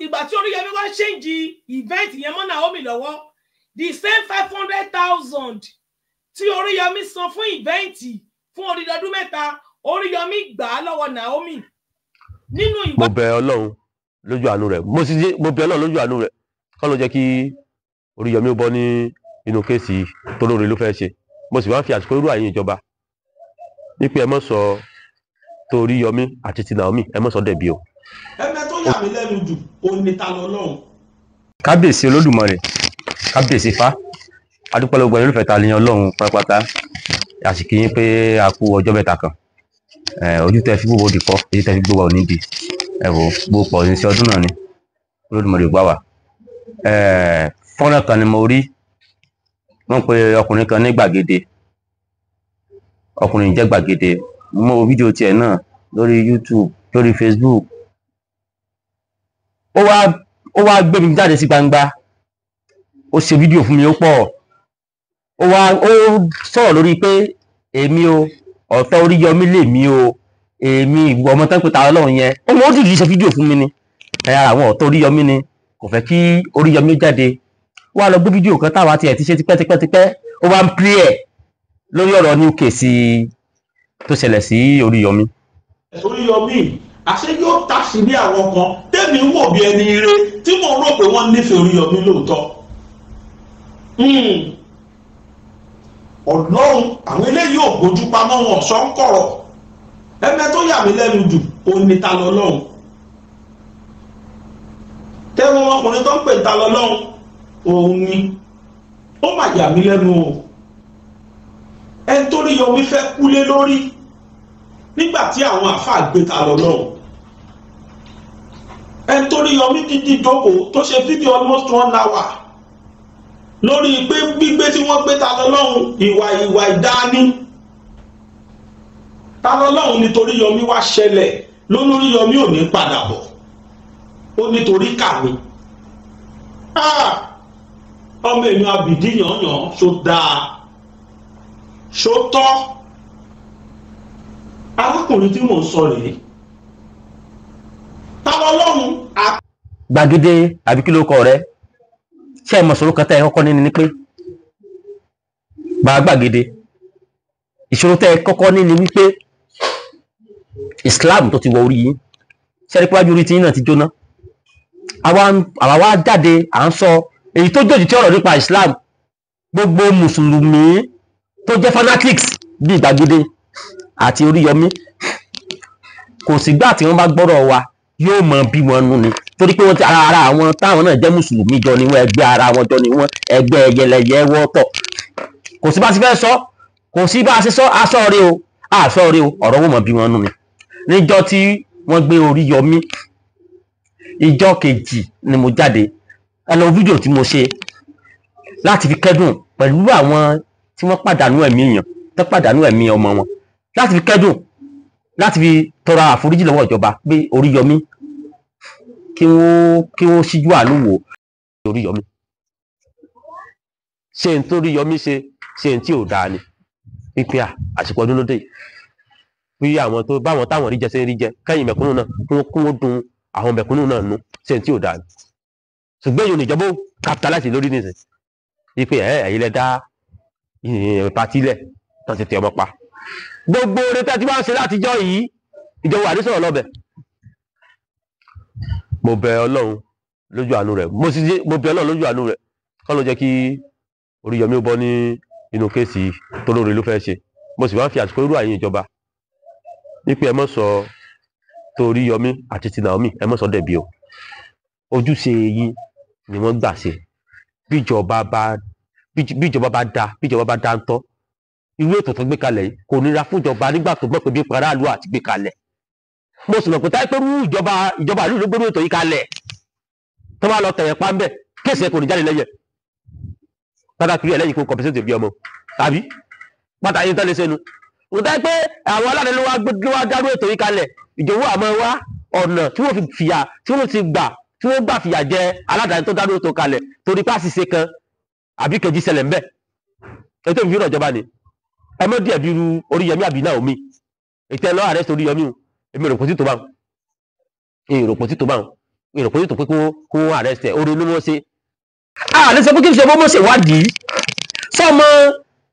ìgbà tí Oríyọmí wá ṣéǹjì event yẹn mọ́ Naomi lọ́wọ́ the same 500,000 tí Oríyọmí san fún event fún odidi ọdún mẹ́ta Oríyọmí gbà á lọ́wọ́ Naomi nínú ìwà. mo bẹ̀ Ọlọ́run lójú àánú rẹ̀ mo bẹ̀ Ọlọ́run lójú àánú rẹ̀ kọ́ ló jẹ́ kí Oríyọmí ó bọ́ ní inú kéèsì tó lóore ló fẹ́ ṣe mo sì wá fi àsìkò irú àyìn ìjọba wípé ẹ mọ̀ sọ tó Oríyọmí àti ti Naomi ẹ mọ̀ sọ dẹ̀bi o. ẹgbẹ́ tó yà mí lẹ́nu jù ó ní ta lọ́lọ́run. kábíyèsí Olódùmarè kábíyèsí Ifá adúpẹ́ lọ́gbọ̀n olùfẹ́ ta lẹ́yìn Ọlọ́run pátápátá àsìkò yín pé a kú ọjọ́ mẹ́ta kan ojú tẹ fi gbogbo òdì kọ́ èyí tẹ fi gbogbo òní di wò gbogbo pọ̀ ní sí ọdún náà ni Olódùmarè gbà wá. Fọ́nrán kan ni mo rí wọ́n pe ọkùnrin kan ní gbàgede ọkùnrin jẹ́ gbàgede mo wo fídíò tiẹ̀ náà lórí YouTube lórí Facebook ó wá gbé mi jáde sí gbangba ó ṣe fídíò fún mi ó pọ̀ ó sọ̀rọ̀ lórí pé èmi o ọ̀tọ̀ Oríyọmí lèmi o èmi ìwọ ọmọ tán pé ta Ọlọ́run yẹn ó dìde ṣe fídíò fún mi ni ara àwọn ọ̀tọ̀ Oríyọmí ni kò fẹ́ kí Oríyọmí jáde wá lọ gbé fídíò kan táwa tiẹ̀ ti ṣe tipẹ́tipẹ́ ó wá ń play ẹ̀ lórí ọ̀rọ̀ new case tó ṣẹlẹ̀ sí Oríyọmí. Oríyọmí àṣẹ yóò tàṣì ní àwọn kan tẹ́mi ń wò bí ẹni ire tí mo rò pé wọ́n nífẹ̀ẹ́ Oríyọmí lóòótọ́. Ọlọ́run àwọn eléyìí ò gbójú pamọ́ wọn sọ ń kọ̀rọ̀ ẹgbẹ́ tó yà mí lẹ́nu jù ó ní ta lọ́lọ́run. tẹ́wọ́n ọkùnrin tó ń pè ta lọ́lọ́run òun ni ó mà yà mí lẹ́nu o. ẹni tó Oríyọmí fẹ́ kúlé lórí nígbà tí àwọn àáfàá gbé ta lọ́lọ́run. ẹni tó Oríyọmí dídí jókòó tó ṣe fídíò almost 1 hour lórí pé gbígbé tí wọ́n gbé ta lọ́lọ́run ìwà ìdání. ta lọ́lọ́run nítorí Oríyọmí wá ṣẹlẹ̀ lórí Oríyọmí ò ní padà bọ̀ ó nítorí kàmí. ọmọ èèyàn àbìdí yànyàn ṣó dáa ṣó tọ́. arákùnrin tí mò ń sọ rèé ta lọ́lọ́run. gbàgede àbí kí ló kọ rẹ ṣé ẹ mọ̀ sọ̀rọ̀ kan tẹ́ ẹ kọ́kọ́ ní ni pé bá gbàgede ìṣòro tẹ́ ẹ kọ́kọ́ ní ni wípé Islam tó ti wọ orí yín ṣẹ́rí pẹ́wájú orí tí yín náà ti jóná àwa wá jáde à ń sọ èyí tó jòjì tí ọ̀rọ̀ nípa Islam gbogbo mùsùlùmí tó jẹ́ fanatics bíi gbàgede àti Oríyọmí kò sígbà tí wọ́n bá gbọ́rọ̀ wa yóò mọ bí wọn nú ni torí pé wọ́n ti ara àwọn táwọn náà jẹ́ mùsùlùmí jọ ni wọ́n ẹgbẹ́ ara wọn jọ ni wọ́n ẹgbẹ́ ẹyẹlẹyẹ wọ́tọ̀ kò sí bá ti fẹ́ sọ kò sí bá a ṣe sọ aṣọ rẹ o ọ̀rọ̀ wọn mọ bí wọn nú ni níjọ́ tí wọ́n gbé Oríyọmí ìjọ́ kejì ni mo jáde ẹnà fídíò tí mo ṣe láti fi kẹ́dùn pẹ̀lú àwọn tí wọ́n pàdánù ẹ̀mí èèyàn tó pàdánù ẹ̀mí ọmọ wọn láti fi kẹ́dùn láti fi tọrọ àforíjì lọ́wọ́ ìjọba pé Oríyọmí kí wọ́n ṣíjú àánú wò Oríyọmí ṣe n tó Oríyọmí ṣe n tí ò dáa ni pípé àsìkò ọdún lóde bí àwọn tó báwọn táwọn rí jẹ ṣe ń rí jẹ kẹ́yìn mẹ̀kúnnù náà kún ó dùn àwọn mẹ̀kúnnù náà nú ṣe n tí ò dáa ni ṣùgbọ́n èyí ò ní ìjọba capitalize lórí nìsín wípé ẹ̀yin lẹ dá pàtí lẹ̀ tán ti tẹ ọmọ pa gbogbo oore tẹ́ tí wọ́n ń ṣe látijọ́ yìí ìjọba wà ní sọ̀rọ̀ lọ́bẹ̀. mo bẹ̀ Ọlọ́run lójú àánú rẹ̀ mo bẹ̀ Ọlọ́run lójú àánú rẹ̀ kọ́ ló jẹ́ kí Oríyọmí ó bọ́ ní inú kéèsì tó lóore ló fẹ́ ṣe mo sì wá fi àsìkò irú àyìn ìjọba wípé ẹ mọ̀ sọ tó Oríyọmí àti ti Naomi ẹ mọ̀ sọ dẹ̀bi o ojúṣe yín ni wọ́n gbà ṣe bíjọba bá dá ń tọ́ irú ètò tó gbé kalẹ̀ yìí kò nira fún ìjọba nígbà tó gbọ́ pé bí paráàlú àti gbé kalẹ̀ mo sì mọ̀ pé táyé pé rú ìjọba ìlú ló gbérú ètò yìí kalẹ̀ tó bá lọ tẹ̀yẹ̀ pa ń bẹ̀ kéèsì ẹ̀ kò ní jáde lẹ́yẹ̀ pátákìrí ẹ̀ lẹ́yìn kó compensate bí ọmọ tàbí pátá yín tẹ́lẹ̀ sẹ́nu kò táyé pé àwọn aláàrẹ ló wá dárú ètò yìí kalẹ̀ ìjọba àmọ́ wá ọ̀nà tí wọ́n gbà fìyà jẹ aládàáni tó dárú ètò kalẹ̀ torí pàṣìṣe kan àbí kejì ṣẹlẹ̀ ń bẹ̀ ètò ìfìrọ̀ ìjọba ni ẹ mọ díẹ̀ bí irú Oríyọmí àbí Naomi ètò ẹ lọ àrẹ́sì Oríyọmí o èmi rò pọ̀ sí tó bá wọn èrò pé yóò tó pé kó arrest ẹ̀ orí ló mọ́ ṣe. Àlẹ́ sọ pé kí n ṣe bó mọ́ ṣèwádìí sọmọ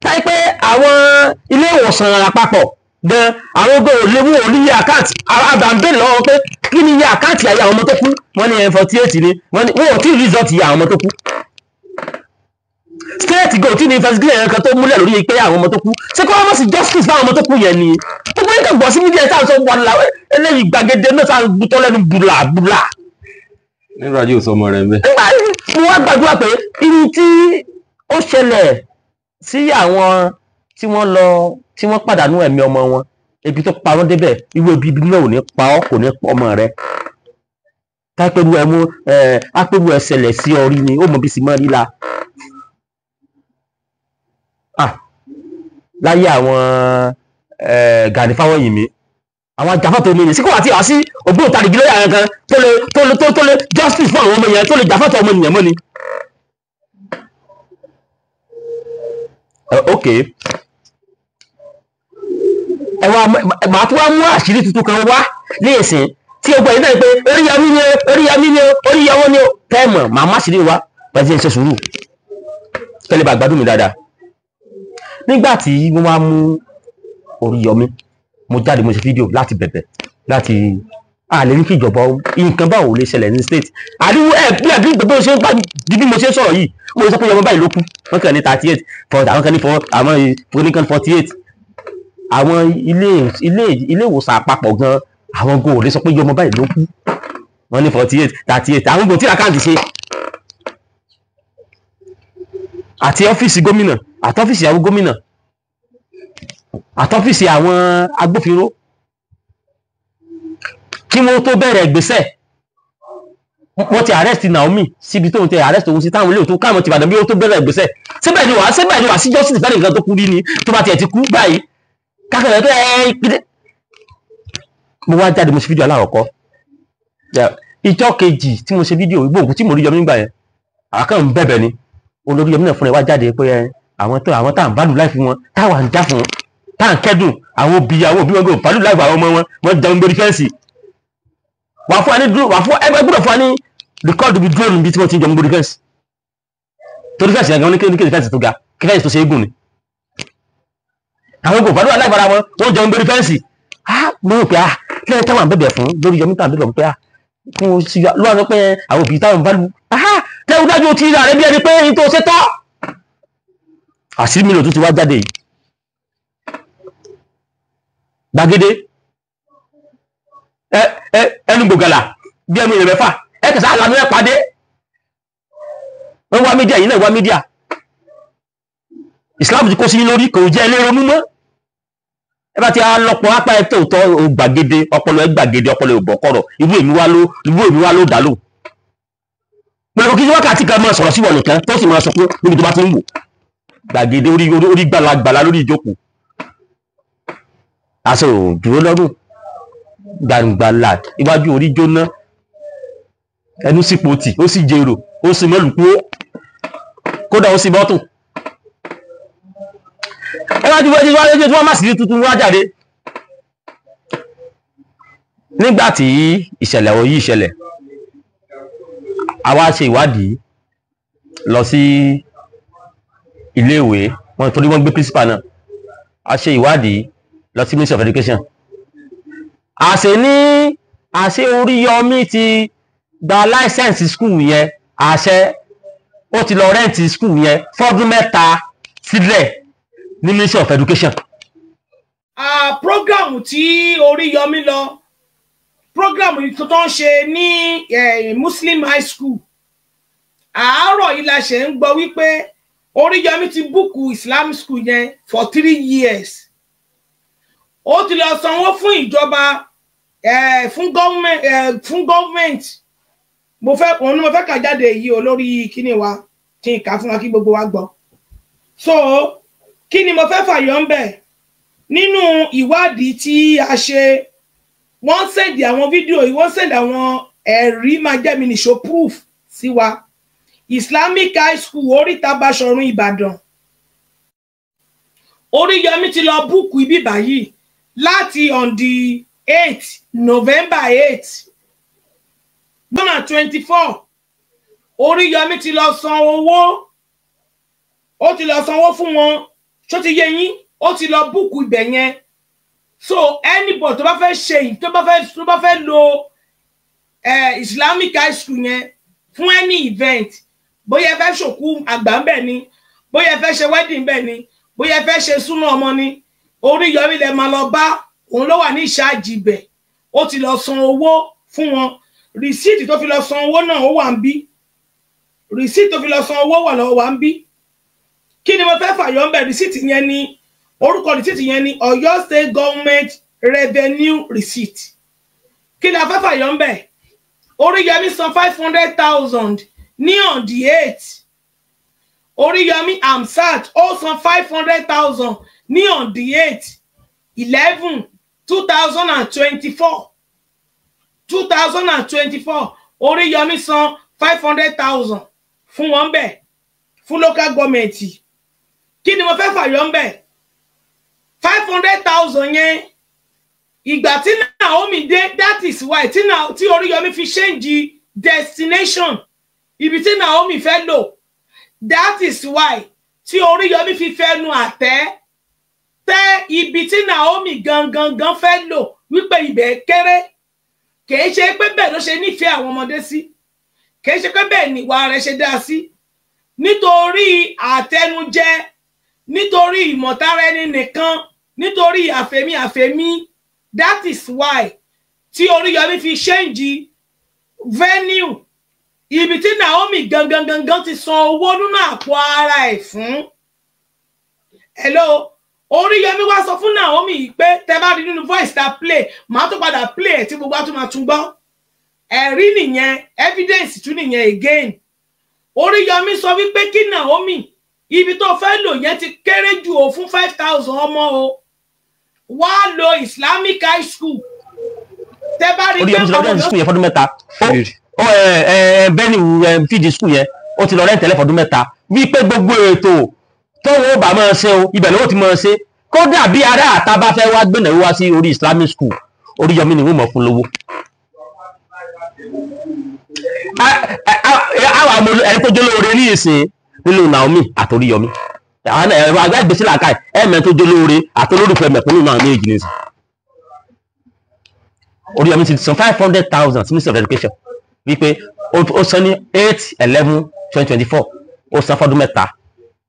táyé pé àwọn ilé ìwòsàn àpapọ̀ gan àwọn ọgbẹ́ òléwó oníyẹ àkáǹtì àbàǹbẹ̀ lọ́wọ́ pé kí ni iye àkáǹtì ayé àwọn ọmọ tó kú wọ́n ní 48 ni wọ́n ò tí ì rìsọ́ọ̀tì àwọn ọmọ tó kú. State go tí ní investigation yẹn kan tó múlẹ̀ lórí pé àwọn ọmọ tó kú ṣé kí wọ́n mọ̀ sí justice fáwọn ọmọ tó kú yẹn ni gbogbo yín kan gbọ́ sí mídíà táwọn sọ wọn la eléyìí gbàgede náà sáà gbútọ́ lẹ́nu bùlà. nígbà tí ò sọ ọmọ rẹ ń bẹ. mo wá gbàdúrà pé irú tí ó ṣẹlẹ̀ sí àwọn tí wọ́n pàdánù ẹ̀mí ọmọ wọn ebi tó pa wọ́n débẹ̀ irú ebi náà ò ní pa ọ́ kò ní pa ọmọ rẹ tápẹ́rù ẹ̀mú ápẹ́rù ẹ̀ṣẹlẹ̀ sí ọrí ni ó mọ bí sì mọ́ rí la. Láyé àwọn Gani Fáwẹ́hìnmí àwọn jàfọ́tò omi sí kò wá tí wá sí ògbóǹtarìgì lóyè àwọn kan tó lè justice fún àwọn ọmọ yẹn tó lè jàfọ́tò ọmọ ènìyàn mọ́ ni. Ok màá tún wá mú àṣírí tuntun kan wá ní ìsìn tí o gbọ́ yìí náà pé Oríyọmí ni Oríyọwó ni tẹ́ẹ̀mọ̀ màá má àṣírí wá pẹ̀lú ẹ̀ ń ṣe sùúrù kẹ́lẹ́ bá gbádùn mi dáadáa. Nígbà tí wọ́n wá mú Oríyọmí mo jáde mo ṣe fídíò láti bẹ̀bẹ̀ láti àlè ní kí ìjọba nǹkan báwo lè ṣẹlẹ̀ ní state àríwú bí gbogbo ṣe ń bá bí mo ṣe ń sọ̀rọ̀ yìí mo sọ pé ọmọ báyìí ló kú wọ́n kàn ní 38 àwọn kan ní 48 àwọn ilé ìwòsàn àpapọ̀ gan àwọn go lè sọ pé ọmọ báyìí ló kú wọ́n ní 48 38 àwọn go tí àkáǹtì ṣe àti ọ́fíìsì gómìnà àti ọ́fíìsì àwọn gómìnà àti ọ́fíìsì àwọn agbófinró kí wọ́n tó bẹ̀rẹ̀ ìgbésẹ̀ wọ́n ti arrest Naomi síbi tó ń tẹ arrest òun sí táwọn ilé òtún káàmù ti Ìbàdàn bí ó tó bẹ̀rẹ̀ ìgbésẹ̀ síbẹ̀ ni wà sí justice fẹ́ẹ́ nìkan tó kú rí ni tó bá tiẹ̀ ti kú báyìí kákẹ́rẹ́ tó ẹ́ mo wá jáde mo ṣe fídíò aláwọ̀kọ́ ìjọ kejì tí mo ṣe fídíò ìgbóhùn tí mo rí Yọmí nígbà yẹn àkàn ń bẹ̀bẹ̀ ni olórí Yọmí náà fúnra wá jáde pé àwọn tá à ń bálù láì fún wọn táwa ń já fún wọn tá à ń kẹ́dùn àwọn òbí wọn gbé bálù láì fún àwọn ọmọ wọn jẹun gbórí fẹ́ǹsì wà fún wa ní dúró wà fún ẹgbẹ́ gbọ́dọ̀ fún wa ní rìkọ́ọ̀dù bí dúró níbi tí wọ́n ti ń jẹun gbórí fẹ́ǹsì torí fẹ́ǹsì yẹn gan ní kéde fẹ́ǹsì tó ga kí fẹ́ǹsì tó ṣe é gùn ni àwọn òbí bálù láì fara wọn wọ́n jẹun gbórí fẹ́ǹsì mo rò pé lẹ́yìn táwọn àbẹ̀bẹ̀ fún lórí Yọmí táwọn àbẹ̀bẹ̀ pé fún oṣù lọ́wọ́ sọ pé àwọn òbí táwọn bálù lẹ́yìn dájú ti rà rẹ bí ẹni pé ní tó ṣe tọ́ àṣírí mi lò tún ti wá jáde yìí gbàgede ẹnu gbògàlà bí ẹnu ìrẹ̀ mẹ́fà ẹ̀kẹ̀sà àlànà ẹ̀ pàdé wọ́n wá mídíà yìí náà wá mídíà Islam ti kó sí lórí kò jẹ́ ilé ronú mọ́ ẹ bá ti lọ́pọ̀ apá ẹ̀ tó tọ́ gbàgede ọpọlọ ẹ̀ gbàgede ọpọlọ ẹ̀ bọ̀kọ̀rọ̀ ìwé èmi wá ló dà lò pẹ̀lú kí wákàtí kan máa sọ̀rọ̀ sí wọn nìkan tó sì máa sọ pé níbi tó bá ti ń wò gbàgede orí gbàlagbàlà lórí ìjókòó aṣọ òdúró lọ́rùn gbàǹgbàlà iwájú orí jóná ẹnu sì pòtì ó sì jèrò ó sì mọ́lùkú kódà ó sì bọ́tù ẹwájú tí wọ́n má sì rí tuntun wá jáde nígbàtí ìṣẹ̀lẹ̀ òyí ìṣẹ̀lẹ̀ àwa ṣe ìwádìí lọ sí iléèwé wọn torí wọ́n gbé principal náà a ṣe ìwádìí lọ sí Ministry of Education àṣẹ Oríyọmí ti gba láìsẹ̀nsì skul yẹn àṣẹ ó ti lọ rẹ́ǹtì skul yẹn fọ́dún mẹ́ta sílẹ̀ ní Ministry of Education. Prógrámù tí Oríyọmí lọ prógrámù tó ń ṣe ní Muslim High School àárọ̀ yìí la ṣe ń gbọ́ wípé Oríyọmí ti búùkù Islam school yẹn for 3 years ó ti lọ sanwó fún ìjọba fún government mo fẹ́ kà jáde yìí olórí kíni wa kí n kà fún wa kí gbogbo wa gbọ́ so kí ni mo fẹ́ fàyọ ń bẹ̀ nínú ìwádìí tí a ṣe wọ́n send àwọn fídíò yìí wọ́n send àwọn ẹ̀rí máa jẹ́ mi nìṣó proof sí wa Islamic High School Oríta Báṣọ̀run Ìbàdàn Oríyọmí ti lọ búùkù ibi báyìí láti on the 8th November 8th 2024 Oríyọmí ti lọ san owó, ó ti lọ sanwó fún wọn, ṣó ti yé yín, ó ti lọ búùkù ibẹ̀ yẹn. So anybody tó bá fẹ́ ṣe, tó bá fẹ́ lo Islamic high school yẹn fún any event, bóyá ẹ fẹ́ ṣòkú àgbà ń bẹ̀ ni, bóyá ẹ fẹ́ ṣe wedding bẹ̀ ni, bóyá ẹ fẹ́ ṣe súnà ọmọ ni, Oríyọmí lẹ máa lọ bá, òun ló wà ní ìṣáàjì ibẹ̀, ó ti lọ san owó fún wọn. Rìsíìtì tó fi lọ san owó náà ó wà ń bí, rìsíìtì tó fi lọ san owó wà ń bí. Kí ni mo fẹ́ fàyọ ń bẹ̀? Rìsíìtì yẹn ni, orúkọ rìsíìtì yẹn ni Ọ̀yọ́ State Government Revenue Receipt. Kí ni a fẹ́ fàyọ ń bẹ̀? Oríyọmí san 500,000 ní on the 8th. Oríyọmí Hamzat ó san 500,000 ní on the 8th 11/2024. 2024 Oríyọmí san 500,000 fún wọn bẹ̀, fún local government. Kí ni mo fẹ́ fàyọ ń bẹ̀? 500,000 yẹn ìgbà tí Naomi dé, that is why tí Oríyọmí fi change destination ibi tí Naomi fẹ́ lò, that is why tí Oríyọmí fi fẹnu àtẹ́ tẹ́ ibi tí Naomi gangan fẹ́ lò wípé ibẹ̀ kéré. Kìí ṣe pé bẹ́ẹ̀ ló ṣe nífẹ̀ẹ́ àwọn ọmọdé sí, kìí ṣe pé bẹ́ẹ̀ ni ìwà rẹ̀ ṣe dá sí, nítorí àtẹnujẹ, nítorí ìmọ̀tara ẹni nìkan, nítorí àfẹ́mí. That is why tí Oríyọmí fi change venue ibi tí Naomi gangan ti san owó nínú àpò ara ẹ̀ fún. Hello, Oríyọmí wá sọ fún Naomi pé tẹ́ bá rí nínú voice ta play, màá tó padà play ẹ̀ tí gbogbo àtúmọ̀ tún gbọ́. Ẹ̀rí nìyẹn, evidence tún nìyẹn again. Oríyọmí sọ wípé kí Naomi ibi tó fẹ́ lò yẹn ti kéré jù ó fún 5,000 ọmọ o, wá lo Islamic high school. Tẹ́ bá rí pé Oríyọmí ti lọ rẹ́ǹtì school yẹn fọdún mẹ́ta. Bẹ́ẹ̀ni fídí school yẹn ó ti lọ rẹ́ǹtì tẹ́lẹ̀ fọdún mẹ́ta. Wípé gbogbo ètò tọ́wọ́ bá máa ṣe o, ibẹ̀ lówó ti máa ṣe. Kódà bí ará àta bá fẹ́ wá gbẹ̀nà wá sí orí Islamic school, Oríyọmí ni wọ́n mọ̀ fún lówó. Àwọn àmọ́ ẹni tó jólóore ní ìsìn nínú Naomi àti Oríyọmí. Àwọn ẹ̀rọ àgbà ìgbésí làákàì ẹ̀mẹ́ tó jólóore àti olórúfẹ́ mẹ̀kúnnù náà ní èjì nìsín. Oríyọmí ti san 500,000 sí Ministry of Education wípé ó san ní 8/11/2024, ó san fọ́dún mẹ́ta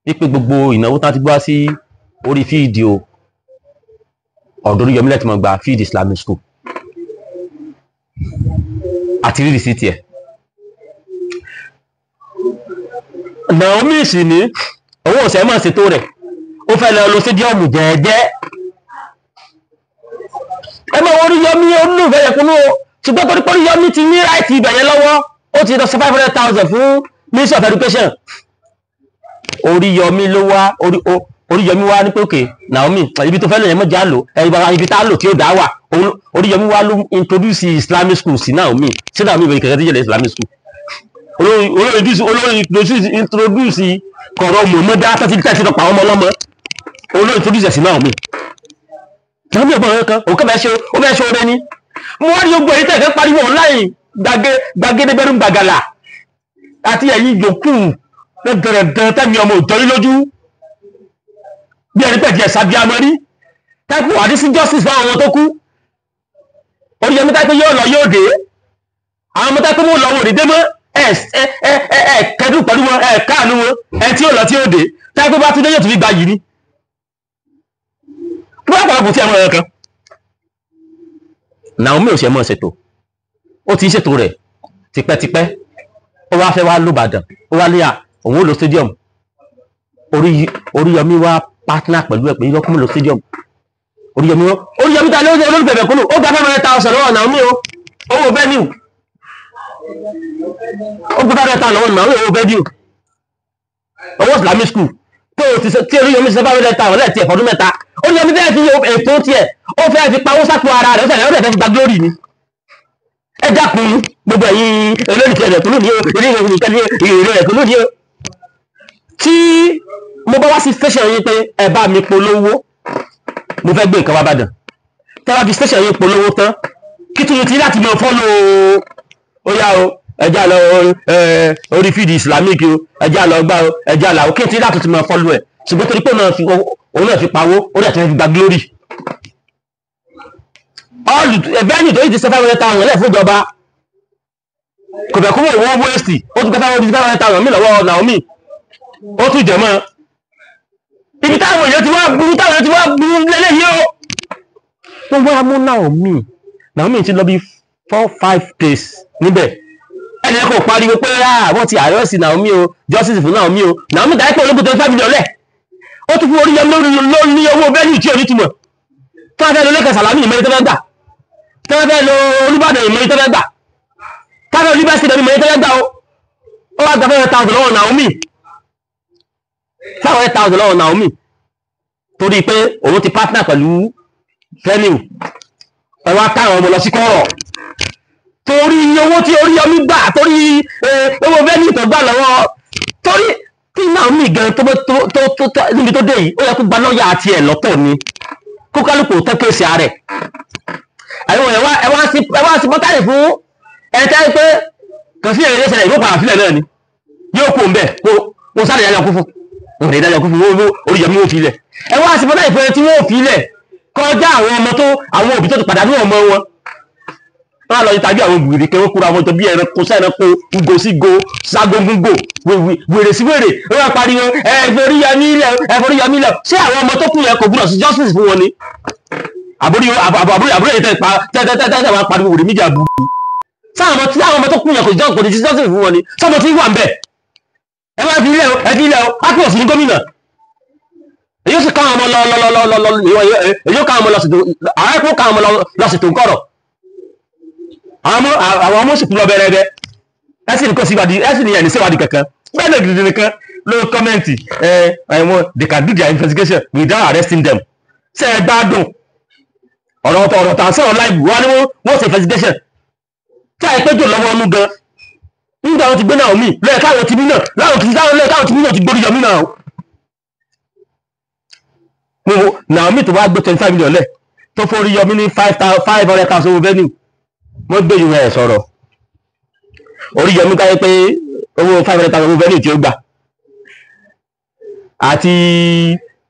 wípé gbogbo ìnáwó tá ti gbọ́ sí orí fíìdì o ọ̀dọ̀ Oríyọmí lẹ́tí mọ̀ gba fíìdì Islamic school àti rírì sí tiẹ̀. Naomi sì ní owó ọ̀sẹ̀ máa ṣètò rẹ̀, ó fẹ́ lọ stadium jẹ́ẹ́jẹ́. Ẹ máa Oríyọmí olùfẹ́ yẹ kúnú o, ṣùgbọ́n torí pé Oríyọmí ti ní ráìtì ibẹ̀ yẹn lọ́wọ́, ó ti lọ sí 500,000 fún Ministry of Education. Oríyọmí ló wá Oríyọmí wá ní pé òkè Naomi ibi tó fẹ́ lò yẹn mọ̀já lò ibi tá lò tí ó dá wà. Oríyọmí wá ló introduce Islamic school sí Naomi ìbẹ̀rẹ̀ kẹ̀kẹ́ tí jẹ́ Islamic school. Olórí introduce kọ̀rọ̀ mọ̀mọ́dá tẹ́sí lọ pa ọmọ ọlọ́mọ, olórí introduce sí Naomi. Naomi ọ̀pọ̀ ọ̀rẹ́ kan òkè bẹ́ẹ̀ ṣe oore ní. Mo wá ní ogun èyí tẹ̀kẹ́ pariwo online gbàgede bẹ́rù gbàgàlà àti ẹ̀yìn yòókù lẹ́gbẹ̀rẹ̀ tẹ́mi ọmọ òjò yìí lójú bí ẹni pẹ̀jì ẹ̀sà bí amọ́rí tẹ́kù wà ní sí justice fún àwọn tó kú. Oríyọmí tẹ́kù yóò lọ yóò dé, àwọn ọmọ tẹ́kù mú lọ wò dédé mọ́ kẹ́dùn pẹ̀lú wọn káànú wọn tí ó lọ tí ó dé tẹ́kù bá tún dé yóò tún fi gba yìí ní. Kí wọ́n pàápàá tí ẹ̀wọ̀n kan Naomi ò ṣe mọ́ ṣètò, ó ti ń ṣètò rẹ̀ tipẹ́tipẹ́. Ó wá fẹ́ wá lóbàdàn, ó wá lé òun ó lọ stadium. Oríyọmí wá partner pẹ̀lú ẹ̀ pé lọ́kùnrin lọ stadium. Oríyọmí ta ló ń olólùfẹ́ mẹ̀kúnnù, ó gba 500,000 lọ́wọ́ Naomi o, owó venue. Ó gba 500,000 lọ́wọ́ Naomi owó venue, owó Islamic school tí Oríyọmí ṣe 500,000 lẹ́ẹ̀tì ẹ̀fọ́dún mẹ́ta. Oríyọmí fẹ́ẹ́ fi ètò tiẹ̀, ó fẹ́ẹ́ fi pawó sápò ara rẹ̀, ó fẹ́ẹ́ fi gba glory ni. Ẹ dákun gbogbo ẹ̀yin olólùfẹ́ rẹ̀ kúlù ní ìrìn rẹ̀ kúlù ní o. Tí mo bá wá sí station yín pé ẹ bá mi polówó, mo fẹ́ gbé nǹkan wá bàdàn, tẹ́ bá fi station yín polówó tán, kí tún ti láti mọ follow ó yá o ẹja lọ orí fídì islamic o ẹja lọ gbá o ẹja là o kí n ti láti ti máa fọ́lù ẹ̀ ṣùgbọ́n torí pé òun náà fi pawó ó dẹ̀ ti fi gba glory ẹ̀bẹ́ni tó yìí ti sẹ́fẹ́ wọlé táwọn ẹlẹ́ fún ìjọba kò fẹ́ kúrò owó west ó tún kẹfẹ́ wọlé táwọn mí lọ́wọ́ Naomi ó tún jẹ mọ́ ibi táwọn èèyàn ti wá burú lélẹ́yìí o wọ́n wá mú Naomi ti lọ bí 4-5 days níbẹ̀ ẹni kò pariwo pé wọ́n ti àrẹ́sì Naomi o justice fún Naomi o Naomi dáyé pé ológun tó ń 5 million lẹ̀ ó tún fún Oríyọmí lórí owó bẹ́ẹ̀lì tí ò ní túmọ̀ tó wá fẹ́ lo Lẹ́kan Sàlámì ìmọ̀ ìtọ́fẹ́ gbà tó wá fẹ́ lo Olúbàdàn ìmọ̀ ìtọ́fẹ́ gbà tó wá fẹ́ olúbẹ́sì ìmọ̀ ìtọ́fẹ́ gbà ó wá gbà 500,000 lọ́wọ́ Naomi 500,000 lọ́wọ́ Naomi torí pé òun ti partner pẹ̀lú Venue ẹ wá káwọn ọmọ lọ sí kọ́rọ̀ torí owó tí Oríyọmí gbà torí owó Venue tó gbà lọ́wọ́ torí tí Naomi gan tó níbi tó dé yìí ó yẹ kó gba lọ́ọ̀yà àti ẹ̀ lọ́tọ̀ ni kó kálukú tó kéèsì ààrẹ àwọn ẹ wá sí bọ́tàlì fún ẹ̀ẹ́tẹ́ pé kàn sí èrè ìṣẹ̀lẹ̀ ìwé pàràfilẹ̀ náà ni yóò kó ń bẹ̀ kó sáré ìdájọ́ kú fún ìdájọ́ kú fún Oríyọmí wọ́n fi ilẹ̀ ẹ wá sí bọ́tàlì fún ẹ tí wọ́n fi ilẹ̀ kọjá àwọn òbí tó ti pàdánù ọmọ wọn wọ́n lọ tàbí àwọn gbèrè kẹwọ́n kúrò àwọn tó bí ẹranko sẹ́ranko ugo sí go ságógúngò wèrè sí wèrè wọ́n pariwo Oríyọmí ilẹ̀ ṣé àwọn ọmọ tó kú yẹn kò gbúdọ̀ sí justice fún wọn ni àbúrò yẹn tẹ́tẹ́ máa pariwo wèrè mídíà bú sáwọn ọmọ tó kú yẹn kò sí justice fún wọn ni sọmọ tí wà ń bẹ̀ ẹ máa fi ilẹ̀ o pápẹ́ òsì ní gómìnà èyí sì káwọn ọmọ èyí káwọn ọmọ lọ́sìtò nkọ́rọ̀ àwọn ọmọ sùkúrú ọbẹ̀rẹ̀ ẹ̀dẹ́ ẹ̀sìn nìkan síwádìí ẹ̀sìn nìyẹn ní síwádìí kankan bẹ́ẹ̀ lè gidi nìkan ló kọ́mẹ́ǹtì they can do their investigation without arresting them ṣe é gbádùn ọ̀rọ̀ tàn sọ̀rọ̀ láìbù wọn ni wọ́n ṣe investigation tí a yẹ pé jò lọ́wọ́ ọnú gan nígbà wọn ti gbé Naomi lẹ́yìn káwọn ti bí náà láwọn ti bí náà ti gbórí Yọmí náà Naomi tó wá gbé 25 million lẹ̀ tó forí Yọmí ní 500,000 owó Venue wọ́n gbé ìwé ẹ̀ sọ̀rọ̀ Oríyọmí káyé pé owó 500,000 owó Venue tí ó gbà àti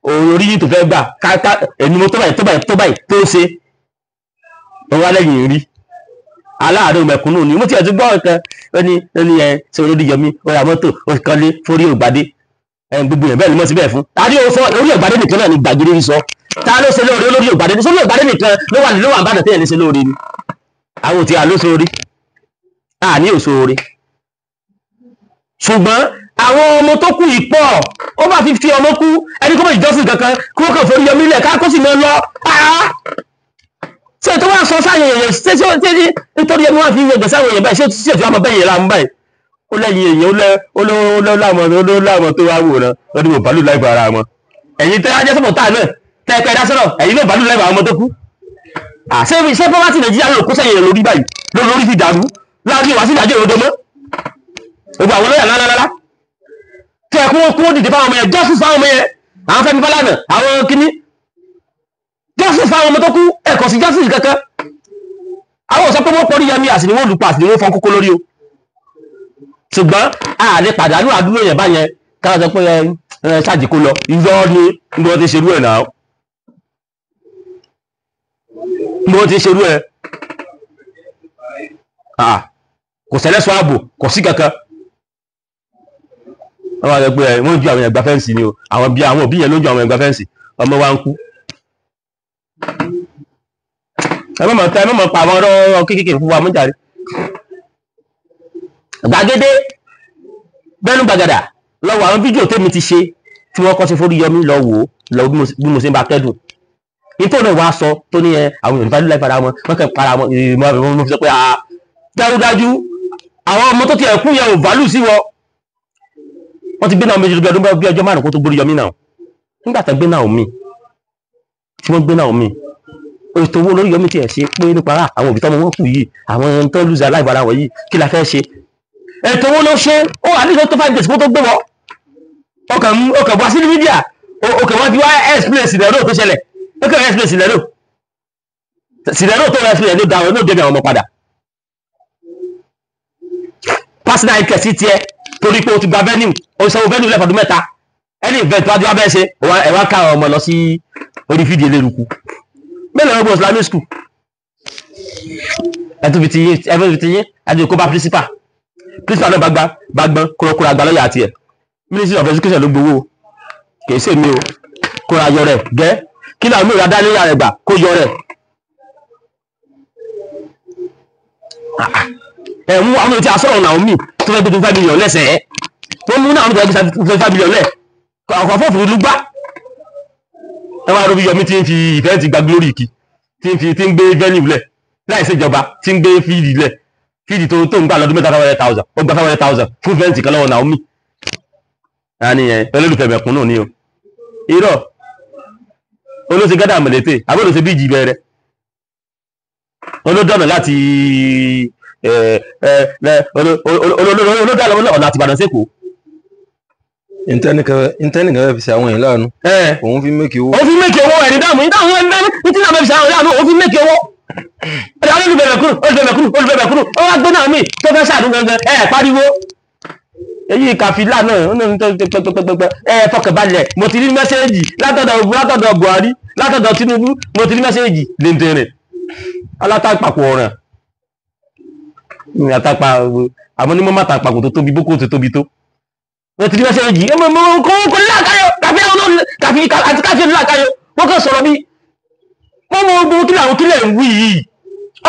orí tó fẹ́ gbà káàkà ẹni mo tó báyìí tó ṣe wọ́n wá lẹ́yìn rí aláàárẹ̀ mẹ̀kúnnù ni mo ti ẹ̀tún gbọ́ ọ̀kan ẹni ẹ̀ ṣe Oríyọmí ó ra mọ́tò ó kàn lé forí Ògbádé gbogbo yẹn bẹ́ẹ̀ ni mo ti bẹ́ẹ̀ fún tàbí orí Ògbádé nìkan náà ni Gbàgede sọ ta ló ṣe lóore olórí Ògbádé ní sórí Ògbádé nìkan ló wà Ìbàdàn tẹ́yẹ̀ ní ṣe lóore ni àwọn tí a ló sóore ní òsóore ṣùgbọ́n àwọn ọmọ tó kù yìí pọ̀ ó bá 50 ọmọ kú ẹni kó mọ̀ ìjọsìn kankan kí wọ́n kàn forí Yọmí lẹ̀ ká kó sì mọ́ lọ ṣe tó wá sọ sáyẹn èèyàn ṣe nítorí ẹni wọ́n fi ń gbẹ̀gbẹ̀ sáwọn èèyàn báyìí ṣé ó ti ṣètò àmọ́ bẹ́yìn láàmú báyìí ó lẹ́yìn èèyàn olóòlámọ̀ tó wá wòran lọ́dún mọ̀ bàálù láìpẹ́ ara wọn ẹ̀yin tẹ́ ajẹ́ sọ́pọ̀ táà náà tẹ́ẹ̀pẹ́ dá sọ́rọ̀ ẹ̀yin náà bàálù láìpẹ́ àwọn ọmọ tó kú ṣé pọ́pátì Nàìjíríà ló kó sẹ́yìn lórí báyìí lórí fi dàrú láàrin wá sí ìdájọ́ ìròdó mọ́ gbogbo àwọn lọ́yà lálálálá tí ẹkún wọn kúrò dìde fáwọn ọmọ yẹn justice fáwọn ọmọ yẹn àwọn Fẹ́mi Fálànà àwọn kìíní justice fáwọn ọmọ tó kú ẹ̀kọ́ sí justice kankan àwọn òsọ pé wọ́n pọ̀rí Yọmí àsì ni wọ́n lùpa àsì ni wọ́n fọ́n kókó lórí o ṣùgbọ́n àlè pàdánù àdúró yẹn báyẹn káwọn sọ pé ṣáàjì kó lọ irọ́ ni bí wọ́n ti ṣerú ẹ̀ náà bí wọ́n ti ṣerú ẹ̀ kò sẹ́lẹ̀sọ ààbò kò sí kankan wọ́n wá lọ pé wọ́n ju àwọn ẹgbà fẹ́ǹsì ni o àwọn òbí yẹn ló ju àwọn ẹgbà fẹ́ǹsì ọmọ wa ń kú ẹ mọ̀ pa àwọn ọ̀rọ̀ kéékèèké fún wa mú jàre Gbàgede bẹ́ẹ̀nu gbàgàdà lọ́wọ́ àwọn fídíò tèmi ti ṣe tí wọ́n kọ́ sí Oríyọmí lọ wò lọ bí mo ṣe ń bá kẹ́dùn nítorí wàá sọ tó ní àwọn èèyàn ìbálòpọ̀ láìpẹ́ ara wọn wọ́n kẹ́ para wọn mo fi sọ pé dájúdájú àwọn ọmọ tó ti ẹ̀kú yẹn ò válù sí wọ́n ti gbé náà méjì ọdún bí ọjọ́ márùn-ún kó tó gbórí Yọmí náà nígbà tó gbé Naomi tí wọ́n gbé Naomi ètò owó lórí Yọmí tiẹ̀ ṣe pé nípa àwọn òbí tọ́mọ wọn kù yìí àwọn tó lùzà láìpẹ́ ara wọn yìí kí la fẹ́ ṣe ètò owó ló ṣe ó wà nígbà tó 5 days kó tó gbé wọ́ ọkàn wá sí ní mídíà ọkàn wọ́n ti wá explain sílẹ̀rò tó ṣẹlẹ̀ ọkàn explain sílẹ̀rò tó explain ló da àwọn ọmọ padà personal interest tiẹ̀ torí pé o ti gba venue o sanwó venue lẹ́fọ̀dún mẹ́ta ẹni event wájú wá bẹ́ẹ̀ ṣe ẹ wá ká ọmọ lọ sí orí fídíò eléruku mélòó ọgbọ̀n Islamic school ẹ tó fi ti yín ẹ kó bá principal náà bá gbọ́n kúrọ́kúrọ́ àgbà lọ́yà àti ẹ̀ Ministry of Education ló gbowó kìí ṣe mi o kó ra yọ rẹ̀ gẹ́ kí náà mìíràn dá níyà rẹ̀ gbà kó yọ rẹ̀ ẹ̀mú àwọn ètò àsọ̀rọ̀ Naomi tó fẹ́ gbé 25 million lẹ́sẹ̀ ẹ́ wọ́n mú náà tó fẹ́ gbé 25 million lẹ́ ọkọ̀ fọ́ọ̀fù ló gbá ẹ wá rọ́bí Yọmí tí ń fi ìfẹ́ ti gba glory kí tí ń gbé venue lẹ̀ láì ṣèjọba tí ń gbé fíìdì lẹ̀ fíìdì tó ń gbà lọ́dún mẹ́ta 500,000 ó gba 500,000 fún fẹ́ǹtì kan lọ́wọ́ Naomi àníyàn olólùfẹ́ mẹ̀kúnnù ni o irọ́ olóṣè gádà mọ̀lẹ́tẹ̀ àbọ̀lọ́ṣe bí ìjì bẹ̀rẹ̀ olódọ̀nà láti olódọ̀nà ọ̀nà àti Ìbàdàn sẹ́kọ̀ọ́. ìntẹ́nìkan fẹ́ fi ṣe àwọn èèyàn láàánú òun fi mékè owó. òun fi mékè owó ẹ̀rí dáàmú ìdáhùn ìtí náà fẹ́ fi ṣe àwọn láàánú òun fi mékè owó. ẹ̀rọ olólùfẹ́ mẹ̀kúnnù ó wá gbé náà mí tó fẹ́ ṣàdún gangan pariwo. èyí kàfílà náà fọkànbalẹ̀ mo ti rí mẹ́sẹ́ẹ̀jì látọ̀dọ̀ Buhari látọ̀dọ̀ Tinubu mo ti rí mẹ́sẹ́ẹ̀jì lẹ́ntẹ̀rẹ̀ alátàpapọ̀ ọ̀ràn àtàpà àmọ́ ní mọ́mọ́ àtàpàkò tó tóbi bókó tó tóbi tó mo ti rí mẹ́sẹ́ẹ̀jì kò láàkáyọ̀ kàfí àti káfí láàkáyọ̀ wọ́n kàn sọ̀rọ̀ bí wọ́n mọ ogun kílẹ̀ ń wí yìí